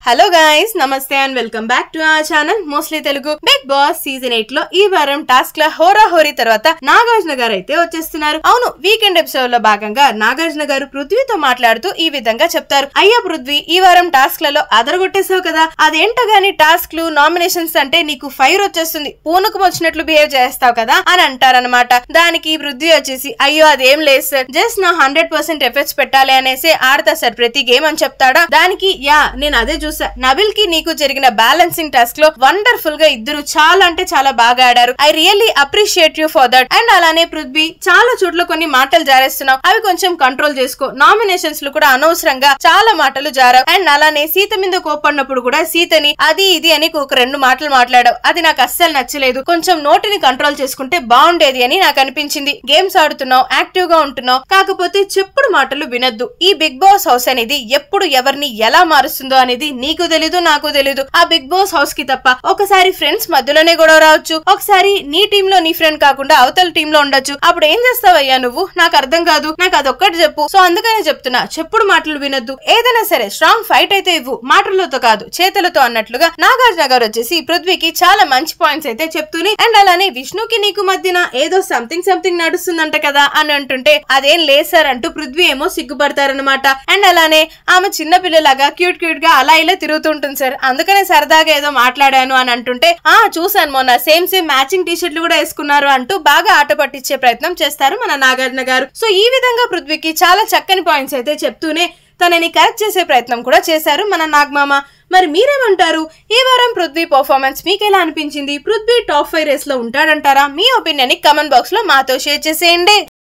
Hello guys, నమస్తే and welcome back to our channel mostly Telugu. Bigg Boss season 8 లో ఈ వారం టాస్క్ ల హోరాహోరీ తర్వాత నాగార్జున గారు అయితే వచ్చేస్తున్నారు. అవును, వీకెండ్ ఎపిసోడ్ లో భాగంగా నాగార్జున గారు పృథ్వీతో మాట్లాడుతూ ఈ విధంగా చెప్తారు. అయ్యా పృథ్వీ, ఈ వారం టాస్క్ లలో అదరగొట్టేసావు కదా, అదేంటో గానీ టాస్క్ లు నామినేషన్స్ అంటే నీకు ఫైర్ వచ్చేస్తుంది, పూనకం వచ్చినట్లు బిహేవ్ చేస్తావు కదా అని అంటారనమాట. దానికి పృథ్వీ వచ్చేసి అయ్యో అదేం లేదు సార్, జస్ట్ నా 100% ఎఫర్ట్స్ పెట్టాలి అనేసి ఆడతా సార్ ప్రతి గేమ్ అని చెప్తాడా. దానికి యా నేను అదే చూసా, నబిల్ కి నీకు జరిగిన బ్యాలెన్సింగ్ టాస్క్ లో వండర్ఫుల్ గా ఇద్దరు చాలా అంటే చాలా బాగా ఆడారు. I really appreciate you for that. And అలానే పృథ్వీ, చాలా చోట్ల కొన్ని మాటలు జారేస్తున్నావు, అవి కొంచెం కంట్రోల్ చేసుకో. నామినేషన్స్ లో కూడా అనవసరంగా చాలా మాటలు జారావు. అండ్ అలానే సీత మీద కోపడినప్పుడు కూడా సీతని అది ఇది అని ఒక 2 మాటలు మాట్లాడావు, అది నాకు అస్సలు నచ్చలేదు. కొంచెం నోటిని కంట్రోల్ చేసుకుంటే బాగుండేది అని నాకు అనిపించింది. గేమ్స్ ఆడుతున్నావు, యాక్టివ్ గా ఉంటున్నావు, కాకపోతే చెప్పుడు మాటలు వినొద్దు. ఈ బిగ్ బాస్ హౌస్ అనేది ఎప్పుడు ఎవరిని ఎలా మారుస్తుందో అనేది నీకు తెలీదు, నాకు తెలీదు. ఆ బిగ్ బాస్ హౌస్ కి తప్ప ఒకసారి ఫ్రెండ్స్ మధ్యలోనే గొడవ రావచ్చు, ఒకసారి నీ టీమ్ లో నీ ఫ్రెండ్ కాకుండా అవతల టీమ్ లో ఉండొచ్చు. అప్పుడు ఏం చేస్తావయ్యా నువ్వు? నాకు అర్థం కాదు, నాకు అదొక్కటి చెప్పు. సో అందుకనే చెప్తున్నా, చెప్పుడు మాటలు వినొద్దు. ఏదైనా సరే స్ట్రాంగ్ ఫైట్ అయితే ఇవ్వు, మాటలతో కాదు చేతులతో అన్నట్లుగా నాగార్జున గారు వచ్చేసి పృథ్వీకి చాలా మంచి పాయింట్స్ అయితే చెప్తూనే, అండ్ అలానే విష్ణుకి నీకు మధ్యన ఏదో సంథింగ్ నడుస్తుందంట కదా అని అంటుంటే అదేం లేదు సార్ అంటూ పృథ్వీ ఏమో సిగ్గుపడతారనమాట. అండ్ అలానే ఆమె చిన్న పిల్లలాగా క్యూట్ గా అలా ఇలా తిరుగుతుంటుంది సార్, అందుకనే సరదాగా ఏదో మాట్లాడాను అని అంటుంటే చూసాను మొన్న సేమ్ మ్యాచింగ్ టీషర్ట్లు కూడా వేసుకున్నారు అంటూ బాగా ఆట పట్టించే ప్రయత్నం చేస్తారు మన నాగార్జున గారు. సో ఈ విధంగా పృథ్వీకి చాలా చక్కని పాయింట్స్ అయితే చెప్తూనే తనని కరెక్ట్ చేసే ప్రయత్నం కూడా చేశారు మన నాగమామ. మరి మీరేమంటారు? ఈ వారం పృథ్వీ పర్ఫార్మెన్స్ మీకు ఎలా అనిపించింది? పృథ్వీ టాప్ 5 రేస్ లో ఉంటాడంటారా? మీ ఒపీనియన్ ని కమెంట్ బాక్స్ లో మాతో షేర్ చేసేయండి.